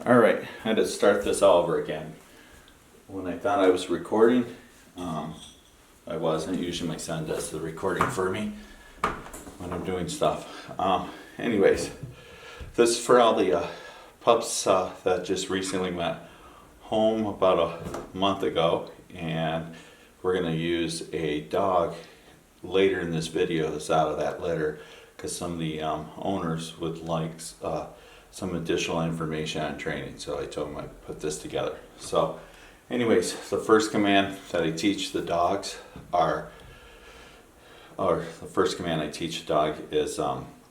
Alright, I had to start this all over again. When I thought I was recording, I wasn't. Usually my son does the recording for me when I'm doing stuff. Anyways, this is for all the pups that just recently went home about a month ago, and we're going to use a dog later in this video that's out of that litter because some of the owners would like some additional information on training, so I told them I'd put this together. So anyways, the first command that I teach the dogs the first command I teach the dog is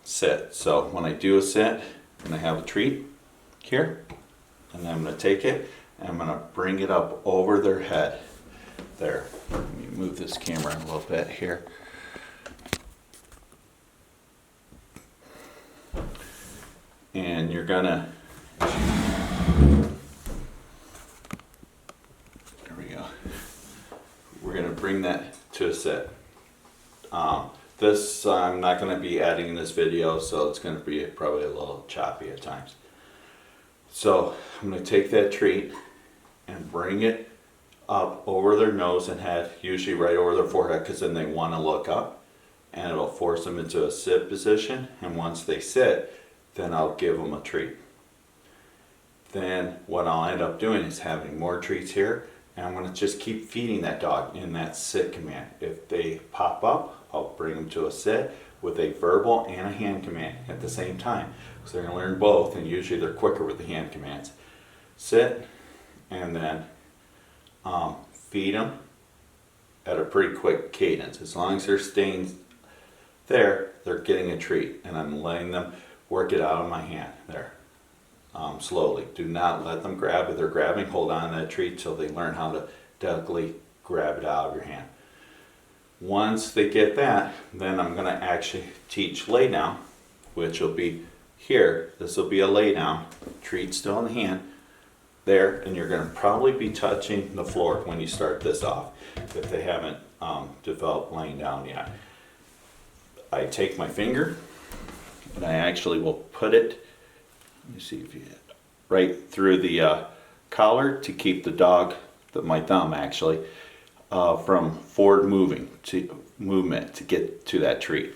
sit. So when I do a sit and I have a treat here, and I'm going to take it and I'm going to bring it up over their head. There, let me move this camera a little bit here. And you're gonna, there we go. We're gonna bring that to a sit. This I'm not gonna be adding in this video, so it's gonna be probably a little choppy at times. So I'm gonna take that treat and bring it up over their nose and head, usually right over their forehead, because then they want to look up, and it'll force them into a sit position. And once they sit, then I'll give them a treat. Then what I'll end up doing is having more treats here, and I'm going to just keep feeding that dog in that sit command. If they pop up, I'll bring them to a sit with a verbal and a hand command at the same time. So they're going to learn both, and usually they're quicker with the hand commands. Sit, and then feed them at a pretty quick cadence. As long as they're staying there, they're getting a treat, and I'm letting them work it out of my hand there, slowly. Do not let them grab. If they're grabbing, hold on to that treat till they learn how to delicately grab it out of your hand. Once they get that, then I'm going to actually teach lay down, which will be here. This will be a lay down, treat still in the hand there, and you're going to probably be touching the floor when you start this off if they haven't developed laying down yet. I take my finger and I actually will put it, let me see if you hit, right through the collar to keep the dog, my thumb actually, from forward movement to get to that treat.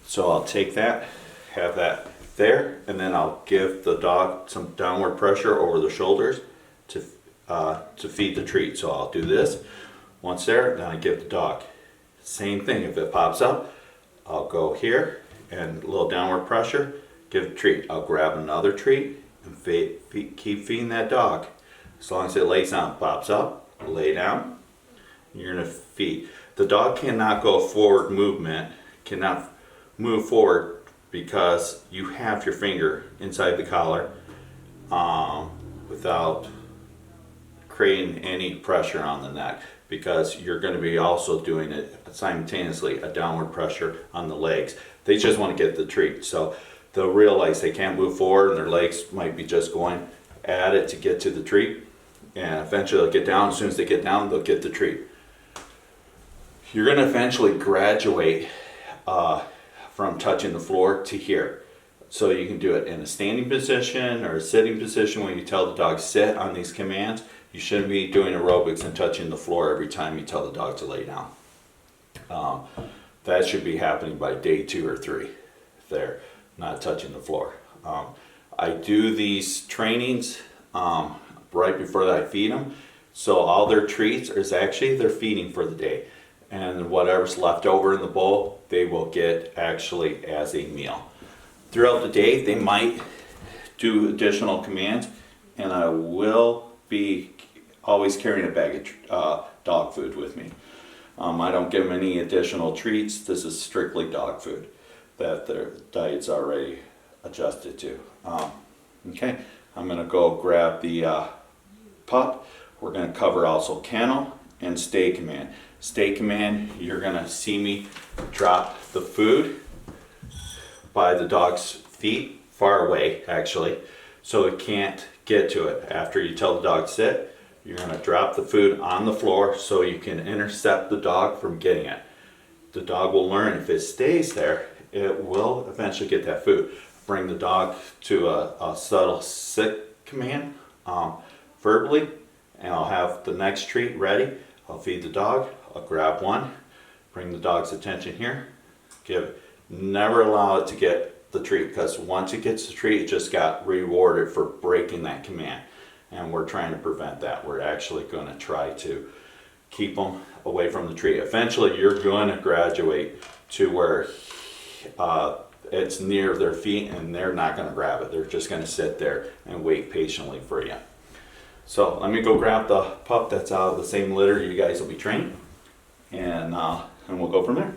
So I'll take that, have that there, and then I'll give the dog some downward pressure over the shoulders to feed the treat. So I'll do this. Once there, then I give the dog. Same thing, if it pops up, I'll go here and a little downward pressure, give a treat. I'll grab another treat and keep feeding that dog. As long as it lays down, pops up, lay down, you're gonna feed. The dog cannot go forward movement, cannot move forward because you have your finger inside the collar without creating any pressure on the neck, because you're going to be also doing it simultaneously, a downward pressure on the legs. They just want to get the treat, so they'll realize they can't move forward and their legs might be just going at it to get to the treat, and eventually they'll get down. As soon as they get down, they'll get the treat. You're going to eventually graduate from touching the floor to here. So you can do it in a standing position or a sitting position. When you tell the dog sit on these commands, you shouldn't be doing aerobics and touching the floor every time you tell the dog to lay down. That should be happening by day 2 or 3 if they're not touching the floor. I do these trainings right before I feed them, so all their treats is actually their feeding for the day, and whatever's left over in the bowl they will get actually as a meal. Throughout the day they might do additional commands, and I will be always carrying a bag of dog food with me. I don't give them any additional treats. This is strictly dog food that their diet's already adjusted to. Okay, I'm going to go grab the pup. We're going to cover also kennel and stay command. Stay command, you're going to see me drop the food by the dog's feet, far away actually, so it can't get to it. After you tell the dog to sit, you're going to drop the food on the floor so you can intercept the dog from getting it. The dog will learn if it stays there, it will eventually get that food. Bring the dog to a subtle sit command verbally, and I'll have the next treat ready. I'll feed the dog, I'll grab one, bring the dog's attention here, never allow it to get the treat, because once it gets the treat, it just got rewarded for breaking that command. And we're trying to prevent that. We're actually going to try to keep them away from the treat. Eventually, you're going to graduate to where it's near their feet and they're not going to grab it. They're just going to sit there and wait patiently for you. So let me go grab the pup that's out of the same litter you guys will be training, and we'll go from there.